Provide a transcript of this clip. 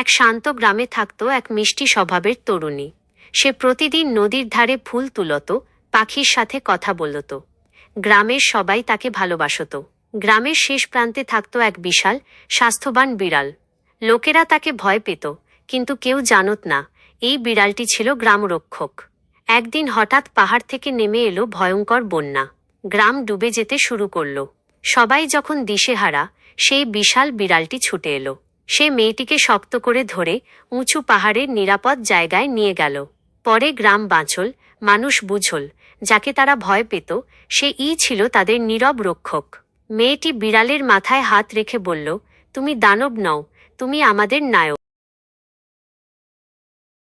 এক শান্ত গ্রামে থাকত এক মিষ্টি স্বভাবের তরুণী। সে প্রতিদিন নদীর ধারে ফুল তুলত, পাখির সাথে কথা বলত। গ্রামের সবাই তাকে ভালোবাসত। গ্রামের শেষ প্রান্তে থাকত এক বিশাল, স্বাস্থ্যবান বিড়াল। লোকেরা তাকে ভয় পেত, কিন্তু কেউ জানত না এই বিড়ালটি ছিল গ্রামরক্ষক। একদিন হঠাৎ পাহাড় থেকে নেমে এলো ভয়ঙ্কর বন্যা। গ্রাম ডুবে যেতে শুরু করল। সবাই যখন দিশেহারা, সেই বিশাল বিড়ালটি ছুটে এলো। সে মেয়েটিকে শক্ত করে ধরে উঁচু পাহাড়ের নিরাপদ জায়গায় নিয়ে গেল। পরে গ্রাম বাঁচল, মানুষ বুঝল, যাকে তারা ভয় পেত সেই ছিল তাদের নীরব রক্ষক। মেয়েটি বিড়ালের মাথায় হাত রেখে বলল, তুমি দানব নও, তুমি আমাদের নায়ক।